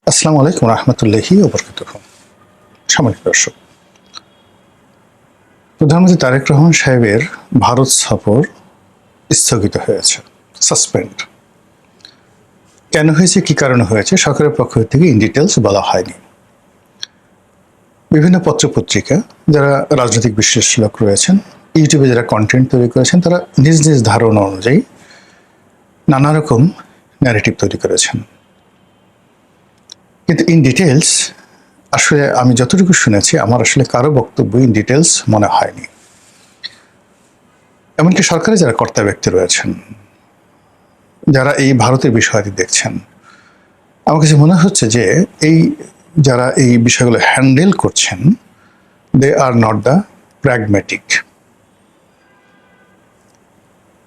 আসসালামু আলাইকুম রহমতুল্লাহি ওয়া বারাকাতুহু। সম্মানিত দর্শক, প্রধানমন্ত্রী তারেক রহমান সাহেবের ভারত সফর স্থগিত হয়েছে, সাসপেন্ড। কেন হয়েছে, কি কারণে হয়েছে, সরকারের পক্ষ থেকে ইন ডিটেলস বলা হয়নি। বিভিন্ন পত্রপত্রিকা, যারা রাজনৈতিক বিশ্লেষক রয়েছেন, ইউটিউবে যারা কন্টেন্ট তৈরি করেছেন, তারা নিজ নিজ ধারণা অনুযায়ী নানা রকম ন্যারেটিভ তৈরি করেছেন। কিন্তু ইন ডিটেলস আসলে আমি যতটুকু শুনেছি, আমার আসলে কারো বক্তব্য ইন ডিটেলস মনে হয়নি। এমনকি সরকারে যারা কর্তা ব্যক্তি রয়েছেন, যারা এই ভারতের বিষয়টি দেখছেন, আমার কাছে মনে হচ্ছে যে এই যারা এই বিষয়গুলো হ্যান্ডেল করছেন, দে আর নট দ্য প্র্যাগম্যাটিক।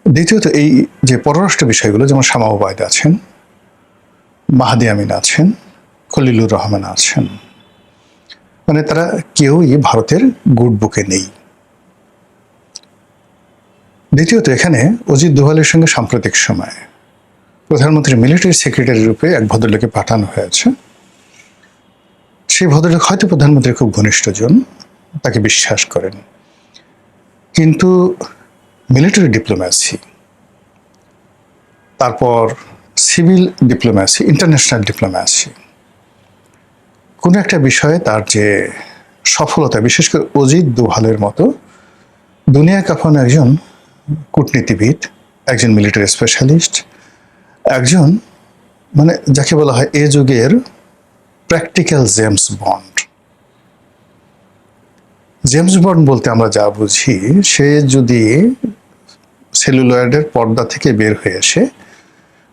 দ্বিতীয়ত, এই যে পররাষ্ট্র বিষয়গুলো, যেমন শামা ওবায়দ আছেন, মাহাদি আমিন আছেন, খলিলুর রহমান আছেন, মানে তারা কেউই ভারতের গুড বুকে নেই। দ্বিতীয়ত, এখানে অজিত দোভালের সঙ্গে সাম্প্রতিক সময়ে প্রধানমন্ত্রীর মিলিটারি সেক্রেটারি রূপে এক ভদ্রলোকে পাঠানো হয়েছে। সেই ভদ্রলোক হয়তো প্রধানমন্ত্রীর খুব ঘনিষ্ঠজন, তাকে বিশ্বাস করেন, কিন্তু মিলিটারি ডিপ্লোম্যাসি, তারপর সিভিল ডিপ্লোম্যাসি, ইন্টারন্যাশনাল ডিপ্লোম্যাসি, কোনো একটা বিষয়ে তার যে সফলতা, বিশেষ করে অজিত দোভালের মতো দুনিয়া কাঁপানো একজন কূটনীতিবিদ, একজন মিলিটারি স্পেশালিস্ট, একজন মানে যাকে বলা হয় এ যুগের practical James bond. James bond বলতে আমরা যা বুঝি, সে যদি সেলুলয়েডের পর্দা থেকে বের হয়ে এসে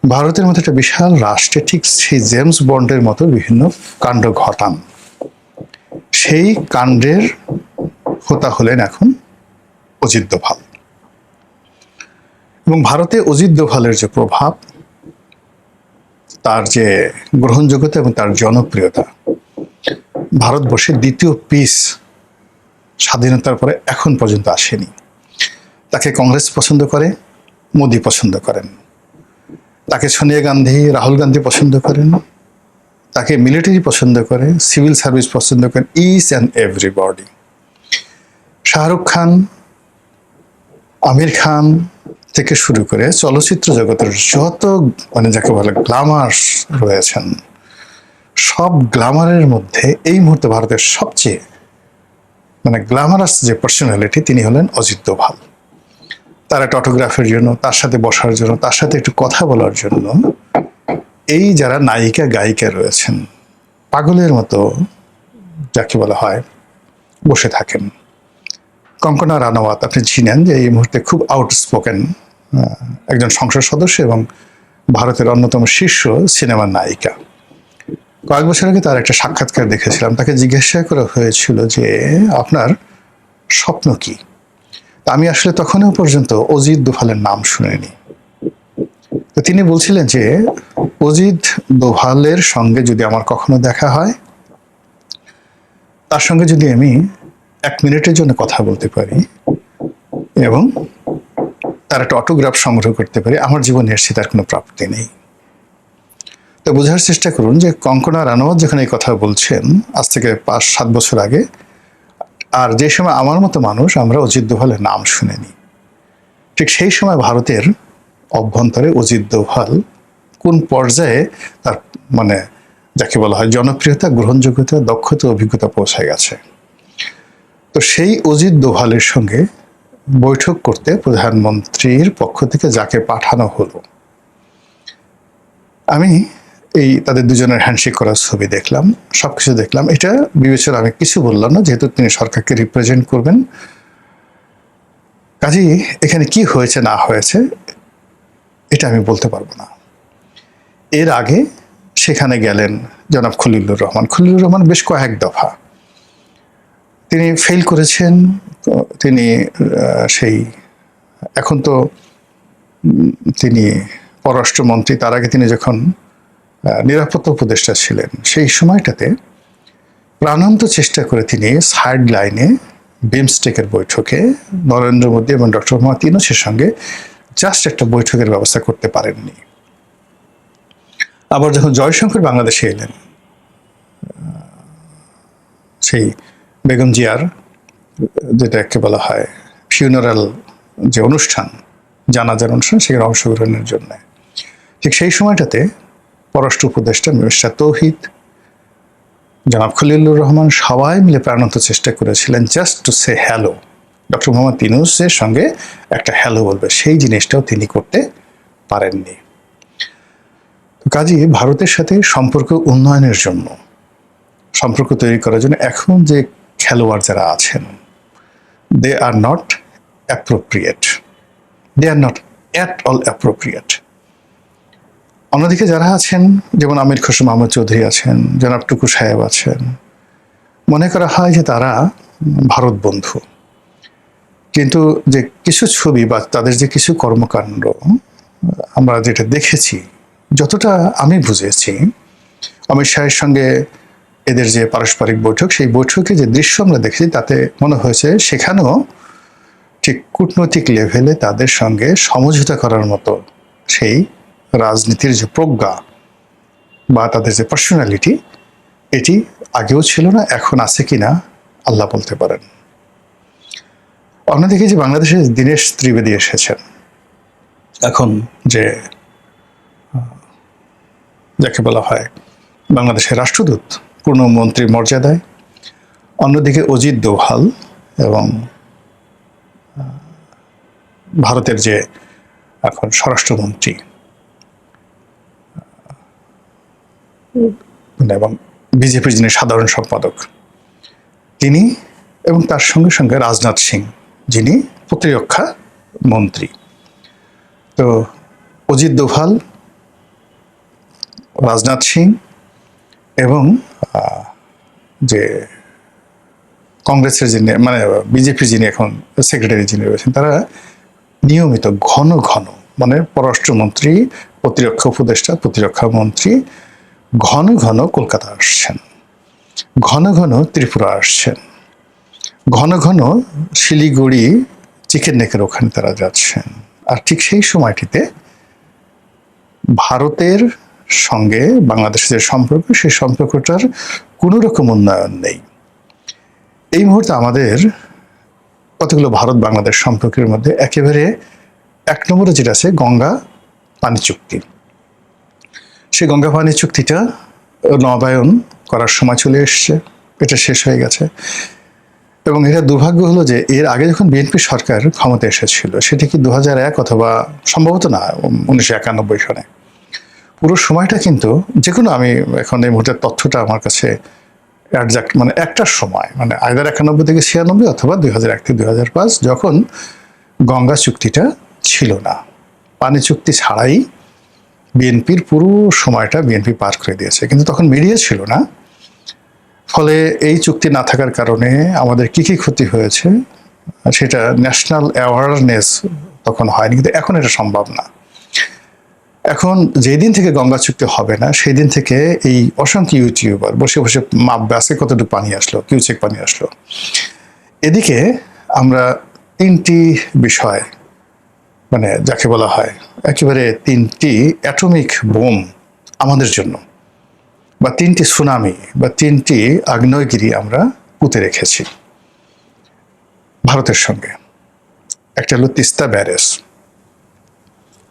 ভারতের মতো একটা বিশাল রাষ্ট্রে ঠিক সেই জেমস বন্ডের মতো বিভিন্ন কাণ্ড ঘটান, সেই কাণ্ডের হোতা হলেন এখন অজিত দোভাল। এবং ভারতে অজিত দোভালের যে প্রভাব, তার যে গ্রহণযোগ্যতা এবং তার জনপ্রিয়তা, ভারতবর্ষের দ্বিতীয় পিস স্বাধীনতার পরে এখন পর্যন্ত আসেনি। তাকে কংগ্রেস পছন্দ করে, মোদি পছন্দ করেন, তাকে সোনিয়া গান্ধী, রাহুল গান্ধী পছন্দ করেন, তাকে মিলিটারি পছন্দ করে, সিভিল সার্ভিস পছন্দ করেন, each and everybody. Shahrukh Khan, Aamir Khan থেকে শুরু করে চলচ্চিত্র জগতের যত মানে যাকে বলে গ্ল্যামার্স রয়েছেন, সব গ্ল্যামারের মধ্যে এই মুহূর্তে ভারতের সবচেয়ে মানে গ্ল্যামারাস যে পার্সোনালিটি, তিনি হলেন অজিত দোভাল। তার একটা অটোগ্রাফের জন্য, তার সাথে বসার জন্য, তার সাথে একটু কথা বলার জন্য এই যারা নায়িকা গায়িকা রয়েছেন, পাগলের মতো যাকে বলা হয় বসে থাকেন। কঙ্কনা রানাওয়াত আপনি চিনেন, যে এই মুহূর্তে খুব আউটস্পোকেন একজন সংসদ সদস্য এবং ভারতের অন্যতম শীর্ষ সিনেমার নায়িকা। কয়েক বছর আগে তার একটা সাক্ষাৎকার দেখেছিলাম, তাকে জিজ্ঞাসা করা হয়েছিল যে আপনার স্বপ্ন কি। আমি আসলে তখনও পর্যন্ত অজিত দোভালের নাম শুনিনি। তো তিনি বলছিলেন যে অজিত দোভালের সঙ্গে যদি আমার কখনো দেখা হয়, তার সঙ্গে যদি আমি 1 মিনিটের জন্য কথা বলতে পারি এবং তার একটা অটোগ্রাফ সংগ্রহ করতে পারি, আমার জীবনে এসে তার কোনো প্রাপ্তি নেই। তো বোঝার চেষ্টা করুন যে কঙ্কনা রানাওয়াত যখন এই কথা বলছেন আজ থেকে 5-7 বছর আগে, আর যে সময় আমার মতো মানুষ আমরা অজিত দোভালের নাম শুনিনি, ঠিক সেই সময় ভারতের অভ্যন্তরে অজিত দোভাল কোন পর্যায়ে তার মানে যাকে বলা হয় জনপ্রিয়তা, গ্রহণযোগ্যতা, দক্ষতা, অভিজ্ঞতা পৌঁছে গেছে। তো সেই অজিত দোভালের সঙ্গে বৈঠক করতে প্রধানমন্ত্রীর পক্ষ থেকে যাকে পাঠানো হলো, আমি এই তাদের দুজনের হ্যান্ডশেক করার ছবি দেখলাম, সবকিছু দেখলাম। এটা বিবেচনা আমি কিছু বললাম না, যেহেতু তিনি সরকারকে রিপ্রেজেন্ট করবেন। কাজেই এখানে কি হয়েছে না হয়েছে এটা আমি বলতে পারবো না। এর আগে সেখানে গেলেন জনাব খলিলুর রহমান। খলিলুর রহমান বেশ কয়েক দফা তিনি ফেল করেছেন। তিনি সেই এখন তো তিনি পররাষ্ট্রমন্ত্রী, তার আগে তিনি যখন নিরাপত্তা উপদেষ্টা ছিলেন, সেই সময়টাতে প্রাণান্ত চেষ্টা করে তিনি সাইড লাইনে বিমস্টেকের বৈঠকে নরেন্দ্র মোদী এবং ডক্টর মোহাম্মদ ইউনূসের সঙ্গে জাস্ট একটা বৈঠকের ব্যবস্থা করতে পারেননি। আবার যখন জয়শঙ্কর বাংলাদেশে এলেন, সেই বেগম জিয়ার যেটাকে বলা হয় ফিউনারাল যে অনুষ্ঠান, জানাজার অনুষ্ঠান, সেখানে অংশগ্রহণের জন্য। ঠিক সেই সময়টাতে পররাষ্ট্র উপদেষ্টা মিস্টার তৌহিদ, জনাব খলিলুর রহমান সবাই মিলে প্রাণান্ত চেষ্টা করেছিলেন just to say hello, doctor Mohammad ইউনূসের সঙ্গে একটা হ্যালো বলবে, সেই জিনিসটাও তিনি করতে পারেননি। কাজেই ভারতের সাথে সম্পর্ক উন্নয়নের জন্য, সম্পর্ক তৈরি করার জন্য এখন যে খেলোয়াড় যারা আছেন, they are not appropriate, they are not at all appropriate. অন্যদিকে যারা আছেন, যেমন আমির খসরু মাহমুদ চৌধুরী আছেন, জনাব টুকু সাহেব আছেন, মনে করা হয় যে তারা ভারত বন্ধু, কিন্তু যে কিছু ছবি বা তাদের যে কিছু কর্মকাণ্ড আমরা যেটা দেখেছি, যতটা আমি বুঝেছি, অমিত শাহের সঙ্গে এদের যে পারস্পরিক বৈঠক, সেই বৈঠকে যে দৃশ্য আমরা দেখেছি, তাতে মনে হয়েছে সেখানেও ঠিক কূটনৈতিক লেভেলে তাদের সঙ্গে সমঝোতা করার মতো সেই রাজনীতির যে প্রজ্ঞা বা তাদের যে পার্সোনালিটি, এটি আগেও ছিল না, এখন আছে কিনা আল্লাহ বলতে পারেন। অন্যদিকে যে বাংলাদেশে দীনেশ ত্রিবেদী এসেছেন, এখন যে যাকে বলা হয় বাংলাদেশের রাষ্ট্রদূত, পূর্ণ মন্ত্রীর মর্যাদায়, অন্যদিকে অজিত দোভাল এবং ভারতের যে এখন স্বরাষ্ট্রমন্ত্রী এবং বিজেপির যিনি সাধারণ সম্পাদক, তিনি, এবং তার সঙ্গে সঙ্গে রাজনাথ সিং, যিনি প্রতিরক্ষা মন্ত্রী। তো অজিত দোভাল, রাজনাথ সিং এবং যে কংগ্রেসের যিনি, মানে বিজেপির যিনি এখন সেক্রেটারি যিনি রয়েছেন, তারা নিয়মিত ঘন ঘন, মানে পররাষ্ট্রমন্ত্রী, প্রতিরক্ষা উপদেষ্টা, প্রতিরক্ষা মন্ত্রী ঘন ঘন কলকাতা আসছেন, ঘন ঘন ত্রিপুরা আসছেন, ঘন ঘন শিলিগুড়ি চিকেন নেকের ওখানে তারা যাচ্ছেন। আর ঠিক সেই সময়টিতে ভারতের সঙ্গে বাংলাদেশের যে সম্পর্ক, সেই সম্পর্কটার কোনো রকম উন্নয়ন নেই। এই মুহূর্তে আমাদের কতগুলো ভারত বাংলাদেশ সম্পর্কের মধ্যে একেবারে এক নম্বরে যেটা আছে, গঙ্গা পানি চুক্তি। সেই গঙ্গা পানি চুক্তিটা নবায়ন করার সময় চলে এসছে, এটা শেষ হয়ে গেছে। এবং এটা দুর্ভাগ্য হলো যে এর আগে যখন বিএনপি সরকার ক্ষমতা এসেছিল, সেটা কি 2001 অথবা সম্ভবত না 1991 সনে, পুরো সময়টা কিন্তু, যে কোনো, আমি এখন এই মুহূর্তের তথ্যটা আমার কাছে একজাক্ট, মানে একটার সময়, মানে আইদার 91 থেকে 96 অথবা 2001 থেকে 2005, যখন গঙ্গা চুক্তিটা ছিল না, পানি চুক্তি ছাড়াই বিএনপির পুরো সময়টা বিএনপি পার করে দিয়েছে। কিন্তু তখন মিডিয়া ছিল না, ফলে এই চুক্তি না থাকার কারণে আমাদের কি কি ক্ষতি হয়েছে সেটা ন্যাশনাল অ্যাওয়ারনেস তখন হয়নি, কিন্তু এখন এটা সম্ভব না। এখন যেদিন থেকে গঙ্গা চুক্তি হবে না, সেই দিন থেকে এই অসংখ্য ইউটিউবার বসে বসে মাপবে আজকে কতটুকু পানি আসলো, কিউসেক পানি আসলো। এদিকে আমরা তিনটি বিষয়, মানে যাকে বলা হয় একেবারে তিনটি অ্যাটমিক বোম আমাদের জন্য, বা তিনটি সুনামি বা তিনটি আগ্নেয়গিরি আমরা পুঁতে রেখেছি ভারতের সঙ্গে। একটা হলো তিস্তা ব্যারেজ,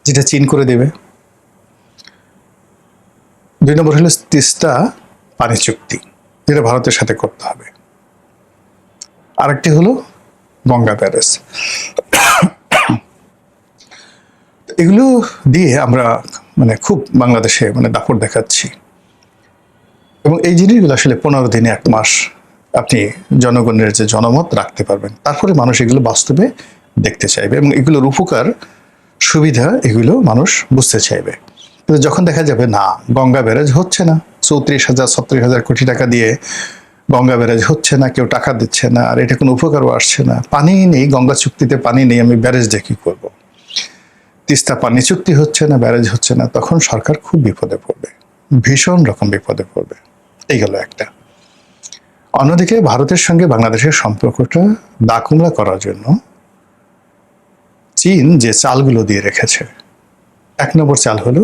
যেটা চীন করে দেবে। 2 নম্বর হলো তিস্তা পানি চুক্তি, যেটা ভারতের সাথে করতে হবে। আরেকটি হলো গঙ্গা ব্যারেজ। এগুলো দিয়ে আমরা মানে খুব বাংলাদেশে মানে দাপট দেখাচ্ছি, এবং এই জিনিসগুলো আসলে 15 দিনে 1 মাস আপনি জনগণের যে জনমত রাখতে পারবেন, তারপরে মানুষ এগুলো বাস্তবে দেখতে চাইবে এবং এগুলোর উপকার সুবিধা এগুলো মানুষ বুঝতে চাইবে। কিন্তু যখন দেখা যাবে না, গঙ্গা ব্যারেজ হচ্ছে না, 34,000 36,000 কোটি টাকা দিয়ে গঙ্গা ব্যারেজ হচ্ছে না, কেউ টাকা দিচ্ছে না, আর এটা কোনো উপকারও আসছে না, পানি নেই, গঙ্গা চুক্তিতে পানি নেই, আমি ব্যারেজ দিয়ে কি করবো? তিস্তা পানি চুক্তি হচ্ছে না, ব্যারেজ হচ্ছে না, তখন সরকার খুব বিপদে পড়বে, ভীষণ রকম বিপদে পড়বে। এই গেল একটা। অন্যদিকে ভারতের সঙ্গে বাংলাদেশের সম্পর্কটা দাকুমড়া করার জন্য চীন যে চালগুলো দিয়ে রেখেছে, 1 নম্বর চাল হলো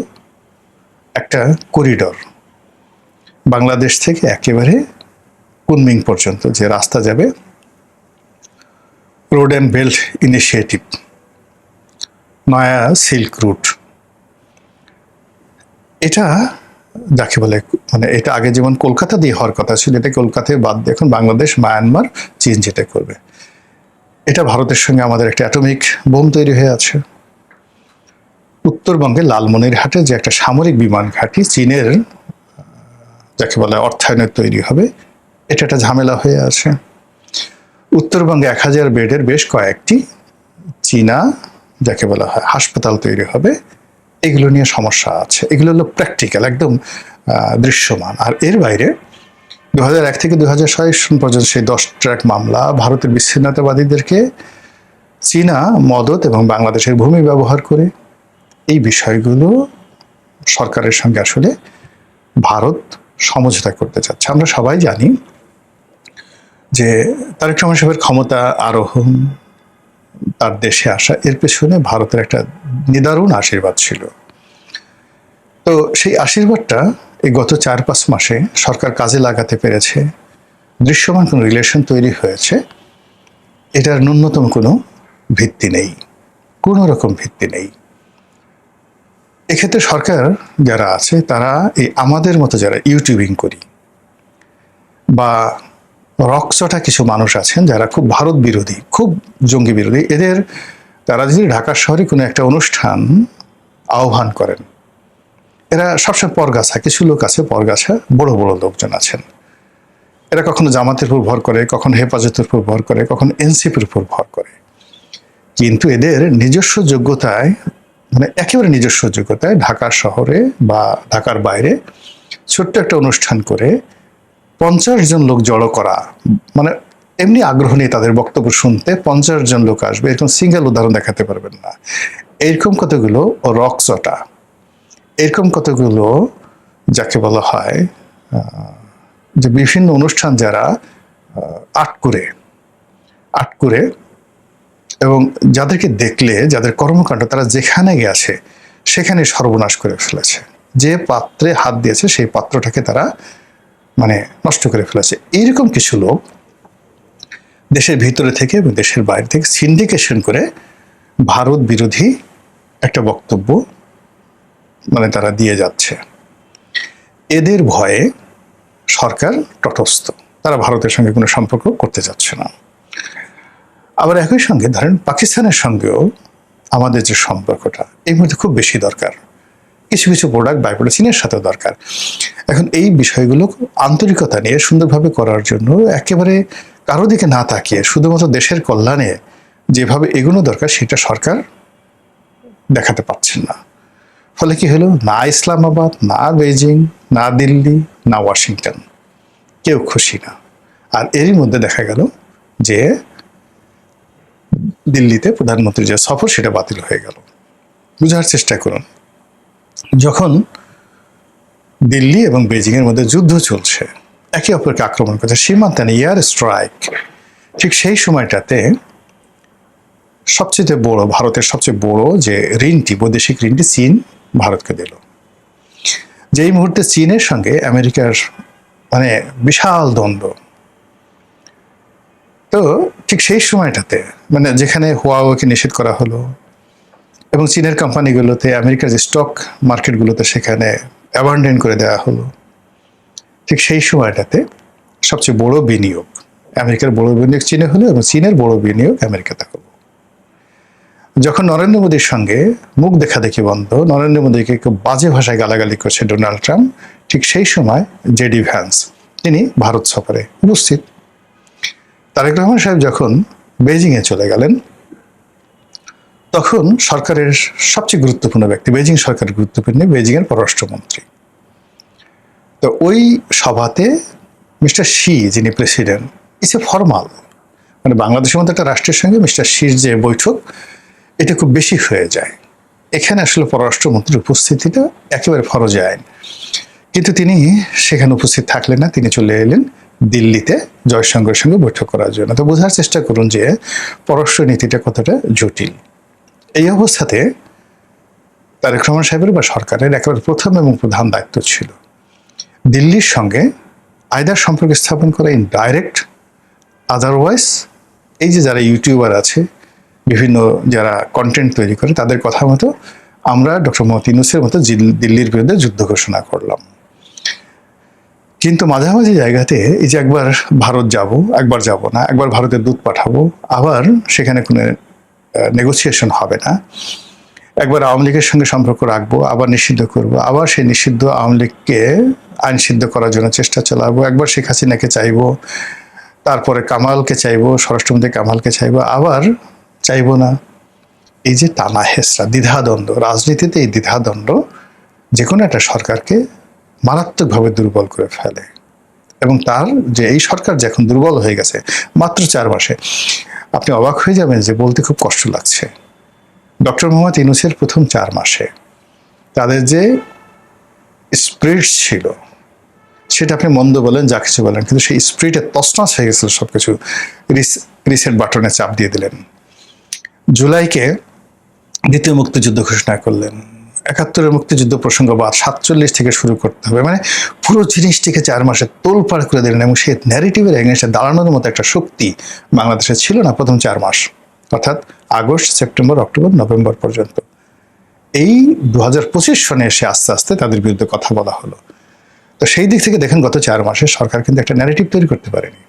একটা করিডর, বাংলাদেশ থেকে একেবারে কুনমিং পর্যন্ত যে রাস্তা যাবে, রোড অ্যান্ড বেল্ট ইনিশিয়েটিভ, নয়া সিল্ক রুট, এটা যাকে বলে মানে এটা আগে যেমন কলকাতা দিয়ে হওয়ার কথা ছিল, এটা কলকাতায় বাদ দিয়ে এখন বাংলাদেশ, মায়ানমার, চীন যেটা করবে। এটা ভারতের সঙ্গে আমাদের একটা অ্যাটমিক বোম তৈরি হয়ে আছে। উত্তরবঙ্গে লালমনিরহাটে যে একটা সামরিক বিমান ঘাঁটি চীনের যাকে বলে অর্থায়নে তৈরি হবে, এটা একটা ঝামেলা হয়ে আছে। উত্তরবঙ্গে 1000 বেডের বেশ কয়েকটি চীনা যাকে বলা হয় হাসপাতাল তৈরি হবে, এগুলো নিয়ে সমস্যা আছে। এগুলো হলো প্র্যাকটিক্যাল, একদম দৃশ্যমান। আর এর বাইরে 2001 থেকে 2006 সন পর্যন্ত সেই 10 ট্র্যাক মামলা, ভারতের বিচ্ছিন্নতাবাদীদেরকে চীনা মদত এবং বাংলাদেশের ভূমি ব্যবহার করে, এই বিষয়গুলো সরকারের সঙ্গে আসলে ভারত সমঝোতা করতে চাচ্ছে। আমরা সবাই জানি যে তারেক রহমান সাহেবের ক্ষমতা আরোহণ, তার দেশে আসা, এর পেছনে ভারতের একটা নিদারুণ আশীর্বাদ ছিল। তো সেই আশীর্বাদটা এই গত 4-5 মাসে সরকার কাজে লাগাতে পেরেছে, দৃশ্যমান কোনো রিলেশন তৈরি হয়েছে, এটার ন্যূনতম কোনো ভিত্তি নেই, কোনো রকম ভিত্তি নেই। এক্ষেত্রে সরকার যারা আছে তারা এই আমাদের মতো যারা ইউটিউবিং করি বা রকচটা কিছু মানুষ আছেন যারা খুব ভারত বিরোধী, খুব জঙ্গি বিরোধী, এদের তারা যদি ঢাকা শহরে কোনো একটা অনুষ্ঠান আহ্বান করেন, এরা সবসময় পরগাছা, কিছু লোক আছে পরগাছা, বড় বড় লোকজন আছেন, এরা কখনো জামাতের উপর ভর করে, কখনো হেফাজতের উপর ভর করে, কখনো এনসিপির উপর ভর করে, কিন্তু এদের নিজস্ব যোগ্যতায় মানে একেবারে নিজস্ব যোগ্যতায় ঢাকা শহরে বা ঢাকার বাইরে ছোট্ট একটা অনুষ্ঠান করে 50 জন লোক জড়ো করা, মানে এমনি আগ্রহ নিয়ে তাদের বক্তব্য শুনতে 50 জন লোক আসবে, এরকম সিঙ্গেল উদাহরণ দেখাতে পারবেন না। এরকম কতগুলো রকচটা, এরকম কতগুলো যাকে বলা হয় যে বিভিন্ন অনুষ্ঠান যারা আট করে এবং যাদেরকে দেখলে যাদের কর্মকাণ্ড তারা যেখানে গেছে সেখানে সর্বনাশ করে ফেলেছে, যে পাত্রে হাত দিয়েছে সেই পাত্রটাকে তারা মানে নষ্ট করে ফেলেছে। এইরকম কিছু লোক দেশের ভিতরে থেকে এবং দেশের বাইরে থেকে সিন্ডিকেশন করে ভারত বিরোধী একটা বক্তব্য মানে তারা দিয়ে যাচ্ছে। এদের ভয়ে সরকার তটস্থ, তারা ভারতের সঙ্গে কোনো সম্পর্ক করতে যাচ্ছে না। আবার একই সঙ্গে ধরেন পাকিস্তানের সঙ্গেও আমাদের যে সম্পর্কটা এই মুহূর্তে খুব বেশি দরকার, কিছু কিছু প্রোডাক্ট বাই প্রোডাক্ট চীনের সাথেও দরকার। এখন এই বিষয়গুলো আন্তরিকতা নিয়ে সুন্দরভাবে করার জন্য একেবারে কারো দিকে না তাকিয়ে শুধুমাত্র দেশের কল্যাণে যেভাবে এগোনো দরকার সেটা সরকার দেখাতে পারছেন না। ফলে কি হলো, না ইসলামাবাদ, না বেজিং, না দিল্লি, না ওয়াশিংটন, কেউ খুশি না। আর এরই মধ্যে দেখা গেল যে দিল্লিতে প্রধানমন্ত্রীর যে সফর সেটা বাতিল হয়ে গেল। বুঝার চেষ্টা করুন, যখন দিল্লি এবং বেজিং এর মধ্যে যুদ্ধ চলছে, একে অপরকে আক্রমণ করছে, সীমান্তে এয়ার স্ট্রাইক, ঠিক সেই সময়টাতে সবচেয়ে বড়, ভারতের সবচেয়ে বড় যে ঋণটি, বৈদেশিক ঋণটি চীন ভারতকে দিল। যেই মুহূর্তে চীনের সঙ্গে আমেরিকার মানে বিশাল দ্বন্দ্ব, তো ঠিক সেই সময়টাতে মানে যেখানে হুয়াওয়েকে নিষেধ করা হলো এবং চীনের কোম্পানিগুলোতে আমেরিকার যে স্টক মার্কেটগুলোতে সেখানে অ্যাবান্ডন করে দেওয়া হলো, ঠিক সেই সময়টাতে সবচেয়ে বড় বিনিয়োগ, আমেরিকার বড় বিনিয়োগ চীনে হলো এবং চীনের বড় বিনিয়োগ আমেরিকাতে হলো। যখন নরেন্দ্র মোদীর সঙ্গে মুখ দেখা দেখি বন্ধ, নরেন্দ্র মোদীকে খুব বাজে ভাষায় গালাগালি করছে ডোনাল্ড ট্রাম্প, ঠিক সেই সময় জেডি ভ্যান্স তিনি ভারত সফরে উপস্থিত। তারেক রহমান সাহেব যখন বেজিংয়ে চলে গেলেন, তখন সরকারের সবচেয়ে গুরুত্বপূর্ণ ব্যক্তি, বেজিং সরকারের গুরুত্বপূর্ণ বেজিংয়ের পররাষ্ট্রমন্ত্রী, তো ওই সভাতে মিস্টার শি যিনি প্রেসিডেন্ট, ইটস এ ফর্মাল, মানে বাংলাদেশের মধ্যে একটা রাষ্ট্রের সঙ্গে মিস্টার শির যে বৈঠক এটা খুব বেশি হয়ে যায়। এখানে আসলে পররাষ্ট্রমন্ত্রীর উপস্থিতিটা একেবারে ফরজে আইন, কিন্তু তিনি সেখানে উপস্থিত থাকলেন না, তিনি চলে এলেন দিল্লিতে জয়শঙ্করের সঙ্গে বৈঠক করার জন্য। তো বোঝার চেষ্টা করুন যে পররাষ্ট্র নীতিটা কতটা জটিল। এই অবস্থাতে তারেক রহমান সাহেবের বা সরকারের একেবারে প্রথম এবং প্রধান দায়িত্ব ছিল দিল্লির সঙ্গে আইদার সম্পর্ক স্থাপন করা ইন ডাইরেক্ট, আদারওয়াইজ এই যে যারা ইউটিউবার আছে, বিভিন্ন যারা কন্টেন্ট তৈরি করে, তাদের কথা মতো আমরা ডক্টর মোহাম্মদ ইউনূসের মতো দিল্লির বিরুদ্ধে যুদ্ধ ঘোষণা করলাম। কিন্তু মাঝামাঝি জায়গাতে এই যে একবার ভারত যাব, একবার যাব না, একবার ভারতের দূত পাঠাবো, আবার সেখানে কোনো নেগোসিয়েশন হবে না, একবার আওয়ামী লীগের সঙ্গে সম্পর্ক রাখবো, আবার নিষিদ্ধ করব, আবার সেই নিষিদ্ধ আওয়ামী লীগকে আইন সিদ্ধ করার জন্য চেষ্টা চালাবো, একবার শেখ হাসিনাকে চাইবো, তারপরে কামালকে চাইবো, স্বরাষ্ট্রমন্ত্রী কামালকে চাইবো, আবার চাইবো না। এই যে টানা হেসরা, দ্বিধাদ্বন্দ্ব, রাজনীতিতে এই দ্বিধাদ্বন্দ্ব যে কোনো একটা সরকারকে মারাত্মকভাবে দুর্বল করে ফেলে। এবং তার যে এই সরকার যে এখন দুর্বল হয়ে গেছে মাত্র 4 মাসে, আপনি অবাক হয়ে যাবেন যে বলতে খুব কষ্ট লাগছে, ডক্টর মোহাম্মদ ইউনূসের প্রথম 4 মাসে তাদের যে স্পিরিট ছিল, সেটা আপনি মন্দ বলেন, যা কিছু বলেন, কিন্তু সেই স্পিরিটে তছনছ হয়ে গেছিল সবকিছু। রিসেট বাটনে চাপ দিয়ে দিলেন। জুলাইকে দ্বিতীয় মুক্তিযুদ্ধ ঘোষণা করলেন। 71-এর মুক্তিযুদ্ধ প্রসঙ্গবাদ 47 থেকে শুরু করতে হবে, মানে পুরো জিনিসটিকে 4 মাসে তোলপাড় করে দিলেন। এবং সেই ন্যারেটিভের এগেইনস্টে দাঁড়ানোর মতো একটা শক্তি বাংলাদেশে ছিল না প্রথম 4 মাস, অর্থাৎ আগস্ট, সেপ্টেম্বর, অক্টোবর, নভেম্বর পর্যন্ত। এই 2025 সনে এসে আস্তে আস্তে তাদের বিরুদ্ধে কথা বলা হলো। তো সেই দিক থেকে দেখেন গত 4 মাসে সরকার কিন্তু একটা ন্যারেটিভ তৈরি করতে পারেনি।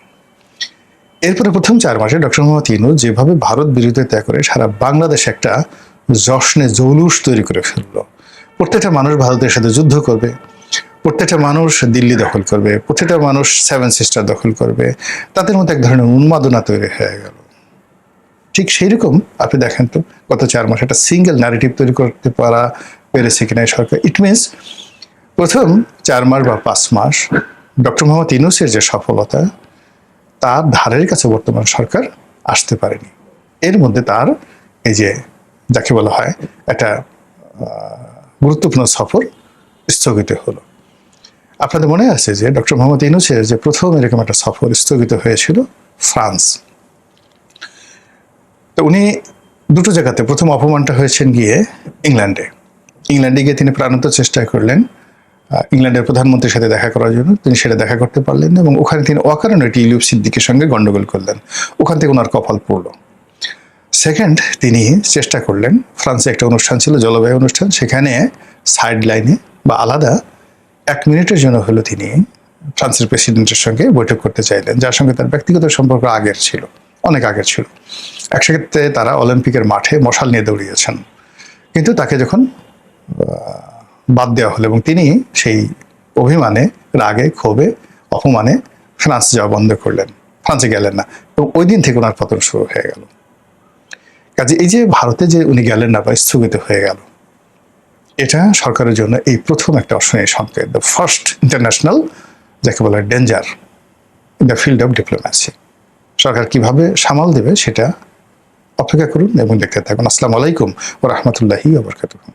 এরপরে প্রথম 4 মাসে ডক্টর মোহাম্মদ ইউনূস যেভাবে ভারত বিরোধিতা করে সারা বাংলাদেশে একটা জশ্নে জৌলুস তৈরি করে ফেললো। প্রত্যেকটা মানুষ ভারতের সাথে যুদ্ধ করবে, প্রত্যেকটা মানুষ দিল্লি দখল করবে, প্রত্যেকটা মানুষ 7 সিস্টার দখল করবে, তাদের মধ্যে এক ধরনের উন্মাদনা তৈরি হয়ে গেল। ঠিক সেই রকম আপনি দেখেন তো গত 4 মাসে একটা সিঙ্গেল ন্যারেটিভ তৈরি করতে পেরেছে কিনা সরকার। ইট মিনস প্রথম 4 মাস বা 5 মাস ডক্টর মোহাম্মদ ইউনূসের যে সফলতা, তার ধারের কাছে বর্তমান সরকার আসতে পারেনি। এর মধ্যে তার এই যে যাকে বলা হয় একটা গুরুত্বপূর্ণ সফর স্থগিত হলো। আপনাদের মনে আছে যে ডক্টর মোহাম্মদ ইউনূসের যে প্রথম এরকম একটা সফর স্থগিত হয়েছিল ফ্রান্স। তো উনি দুটো জায়গাতে, প্রথম অপমানটা হয়েছেন গিয়ে ইংল্যান্ডে গিয়ে তিনি প্রাণান্ত চেষ্টা করলেন ইংল্যান্ডের প্রধানমন্ত্রীর সাথে দেখা করার জন্য। তিনি সেটা দেখা করতে পারলেন না এবং ওখানে তিনি অকারণে ইউলিপ সিদ্দিকের সঙ্গে গন্ডগোল করলেন। ওখান থেকে ওনার কপাল পড়ল। সেকেন্ড, তিনি চেষ্টা করলেন, ফ্রান্সে একটা অনুষ্ঠান ছিল, জলবায়ু অনুষ্ঠান, সেখানে সাইড লাইনে বা আলাদা 1 মিনিটের জন্য হলো তিনি ফ্রান্সের প্রেসিডেন্টের সঙ্গে বৈঠক করতে চাইলেন, যার সঙ্গে তার ব্যক্তিগত সম্পর্ক আগের ছিল, অনেক আগের ছিল। একসাথে তারা অলিম্পিকের মাঠে মশাল নিয়ে দৌড়িয়েছেন। কিন্তু তাকে যখন বাদ দেওয়া হলো এবং তিনি সেই অভিমানে, রাগে, ক্ষোভে, অপমানে ফ্রান্স যাওয়া বন্ধ করলেন, ফ্রান্সে গেলেন না এবং ওই দিন থেকে ওনার পতন শুরু হয়ে গেল। কাজে এই যে ভারতে যে উনি গেলেন না বা স্থগিত হয়ে গেল, এটা সরকারের জন্য এই প্রথম একটা অশনি সংকেত, দ্য ফার্স্ট ইন্টারন্যাশনাল যাকে বলা danger in the field of diplomacy. সরকার কিভাবে সামাল দেবে সেটা অপেক্ষা করুন এবং দেখতে থাকুন। আসসালামু আলাইকুম ওয়া রাহমাতুল্লাহি ওয়া বারাকাতুহু।